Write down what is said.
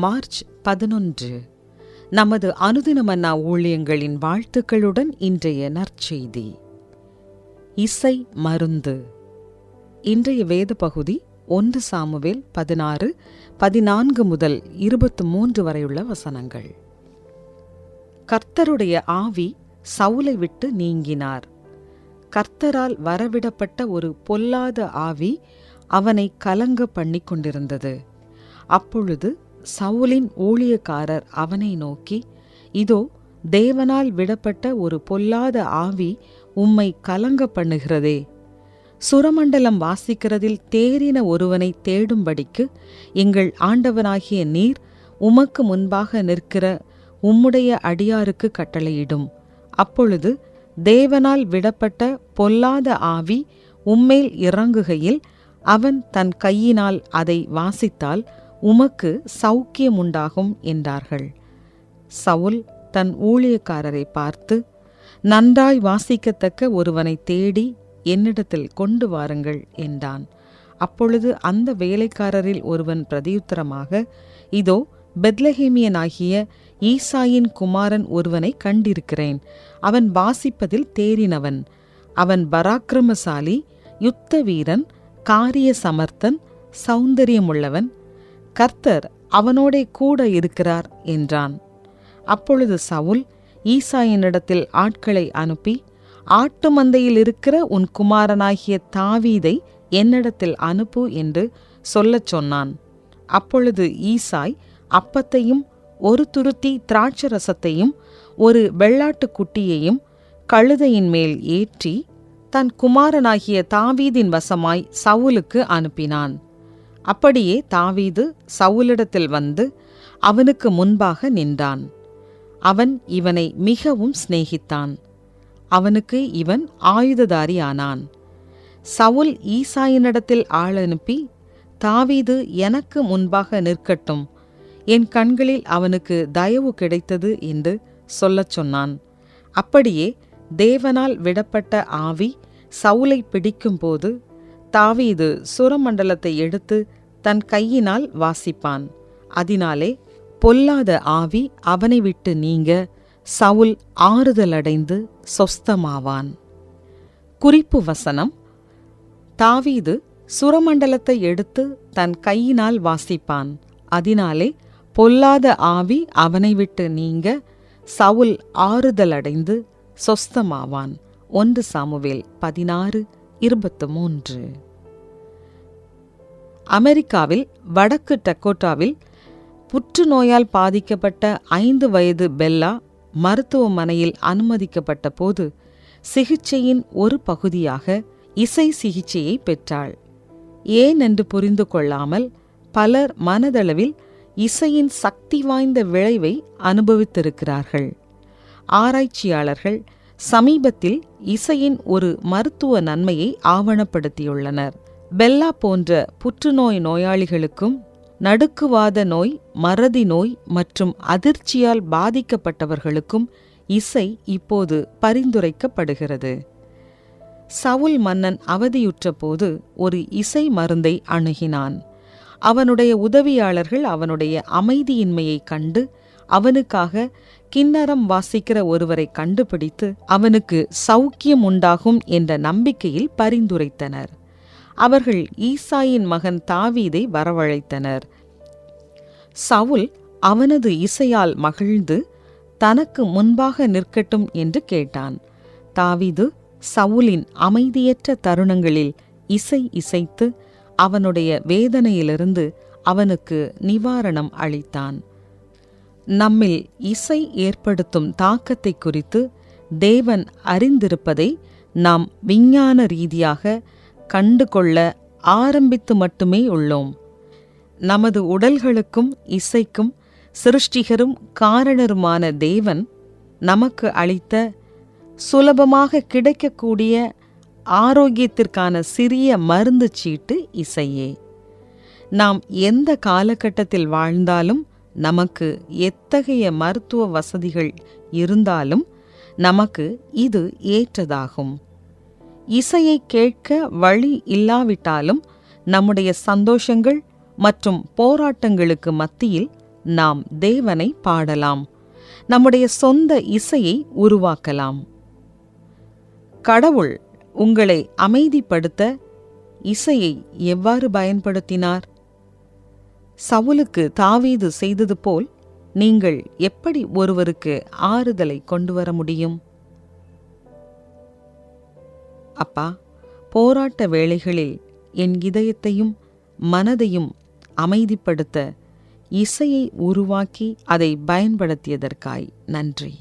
March 11. நமது அனுதின மன்னா ஊழியங்களின் வாழ்த்துக்களுடன் இன்றைய நற்செய்தி. இசை மருந்து. இன்றைய வேத பகுதி 1 சாமுவேல் 16, 14 முதல் 23 வரையுள்ள வசனங்கள். கர்த்தருடைய ஆவி சவுலை விட்டு நீங்கினார். கர்த்தரால் வரவிடப்பட்ட ஒரு பொல்லாத ஆவி அவனை கலங்க பண்ணிக் கொண்டிருந்தது. அப்பொழுது சவுலின் ஊழியக்காரர் அவனை நோக்கி, இதோ, தேவனால் விடப்பட்ட ஒரு பொல்லாத ஆவி உம்மை கலங்க பண்ணுகிறதே. சுரமண்டலம் வாசிக்கிறதில் தேறின ஒருவனை தேடும்படிக்கு எங்கள் ஆண்டவனாகிய நீர் உமக்கு முன்பாக நிற்கிற உம்முடைய அடியாருக்கு கட்டளையிடும். அப்பொழுது தேவனால் விடப்பட்ட பொல்லாத ஆவி உம்மேல் இறங்குகையில் அவன் தன் கையினால் அதை வாசித்தால் உமக்கு சௌக்கியம் உண்டாகும் என்றார்கள். சவுல் தன் ஊழியக்காரரை பார்த்து, நன்றாய் வாசிக்கத்தக்க ஒருவனை தேடி என்னிடத்தில் கொண்டு வாருங்கள் என்றான். அப்பொழுது அந்த வேலைக்காரரில் ஒருவன் பிரதியுத்தரமாக, இதோ, பெத்லஹேமியனாகிய ஈசாயின் குமாரன் ஒருவனை கண்டிருக்கிறேன். அவன் வாசிப்பதில் தேறினவன். அவன் பராக்கிரமசாலி, யுத்த வீரன், காரிய சமர்த்தன், சௌந்தரியமுள்ளவன். கர்த்தர் அவனோடே கூட இருக்கிறார் என்றான். அப்பொழுது சவுல் ஈசாயினிடத்தில் ஆட்களை அனுப்பி, ஆட்டு மந்தையில் இருக்கிற உன் குமாரனாகிய தாவீதை என்னிடத்தில் அனுப்பு என்று சொல்லச் சொன்னான். அப்பொழுது ஈசாய் அப்பத்தையும் ஒரு துருத்தி திராட்சரசத்தையும் ஒரு வெள்ளாட்டுக் குட்டியையும் கழுதையின் மேல் ஏற்றி தன் குமாரனாகிய தாவீதின் வசமாய் சவுலுக்கு அனுப்பினான். அப்படியே தாவீது சவுலிடத்தில் வந்து அவனுக்கு முன்பாக நின்றான். அவன் இவனை மிகவும் சிநேகித்தான். அவனுக்கு இவன் ஆயுததாரியானான். சவுல் ஈசாயினிடத்தில் ஆள் அனுப்பி, தாவீது எனக்கு முன்பாக நிற்கட்டும், என் கண்களில் அவனுக்கு தயவு கிடைத்தது என்று சொல்லச் சொன்னான். அப்படியே தேவனால் விடப்பட்ட ஆவி சவுலை பிடிக்கும்போது தாவீது சுரமண்டலத்தை எடுத்து தன் கையினால் வாசிப்பான். அதனாலே பொல்லாத ஆவி அவனை விட்டு நீங்க சவுல் ஆறுதலடைந்து சொஸ்தமாவான். குறிப்பு வசனம்: தாவீது சுரமண்டலத்தை எடுத்து தன் கையினால் வாசிப்பான். அதனாலே பொல்லாத ஆவி அவனை விட்டு நீங்க சவுல் ஆறுதலடைந்து சொஸ்தமாவான். 1 சாமுவேல் 16:23. அமெரிக்காவில் வடக்கு டக்கோட்டாவில் புற்றுநோயால் பாதிக்கப்பட்ட 5 வயது பெல்லா மருத்துவமனையில் அனுமதிக்கப்பட்ட போது சிகிச்சையின் ஒரு பகுதியாக இசை சிகிச்சையை பெற்றாள். ஏன் என்று புரிந்து கொள்ளாமல் பலர் மனதளவில் இசையின் சக்தி வாய்ந்த விளைவை அனுபவித்திருக்கிறார்கள். ஆராய்ச்சியாளர்கள் சமீபத்தில் இசையின் ஒரு மருத்துவ நன்மையை ஆவணப்படுத்தியுள்ளனர். பெல்லா போன்ற புற்றுநோய் நோயாளிகளுக்கும் நடுக்குவாத நோய், மறதி நோய் மற்றும் அதிர்ச்சியால் பாதிக்கப்பட்டவர்களுக்கும் இசை இப்போது பரிந்துரைக்கப்படுகிறது. சவுல் மன்னன் அவதியுற்ற போது ஒரு இசை மருந்தை அணுகினான். அவனுடைய உதவியாளர்கள் அவனுடைய அமைதியின்மையை கண்டு அவனுக்காக கின்னரம் வாசிக்கிற ஒருவரை கண்டுபிடித்து அவனுக்கு சௌக்கியம் உண்டாகும் என்ற நம்பிக்கையில் பரிந்துரைத்தனர். அவர்கள் ஈசாயின் மகன் தாவீதை வரவழைத்தனர். சவுல் அவனது இசையால் மகிழ்ந்து தனக்கு முன்பாக நிற்கட்டும் என்று கேட்டான். தாவீது சவுலின் அமைதியற்ற தருணங்களில் இசை இசைத்து அவனுடைய வேதனையிலிருந்து அவனுக்கு நிவாரணம் அளித்தான். நம்மில் இசை ஏற்படுத்தும் தாக்கத்தை குறித்து தேவன் அறிந்திருப்பதை நாம் விஞ்ஞான ரீதியாக கண்டுகொள்ள ஆரம்பித்து மட்டுமே உள்ளோம். நமது உடல்களுக்கும் இசைக்கும் சிருஷ்டிகரும் காரணருமான தேவன் நமக்கு அளித்த சுலபமாக கிடைக்கக்கூடிய ஆரோக்கியத்திற்கான சிறிய மருந்து சீட்டு இசையே. நாம் எந்த காலகட்டத்தில் வாழ்ந்தாலும், நமக்கு எத்தகைய மருத்துவ வசதிகள் இருந்தாலும் நமக்கு இது ஏற்றதாகும். இசையை கேட்க வழி இல்லாவிட்டாலும் நம்முடைய சந்தோஷங்கள் மற்றும் போராட்டங்களுக்கு மத்தியில் நாம் தேவனை பாடலாம், நம்முடைய சொந்த இசையை உருவாக்கலாம். கடவுள் உங்களை அமைதிப்படுத்த இசையை எவ்வாறு பயன்படுத்தினார்? சவுலுக்கு தாவீது செய்தது போல் நீங்கள் எப்படி ஒருவருக்கு ஆறுதலை கொண்டு வர முடியும்? அப்பா, போராட்ட வேளைகளில் என் இதயத்தையும் மனதையும் அமைதிப்படுத்த இசையை உருவாக்கி அதை பயன்படுத்தியதற்காய் நன்றி.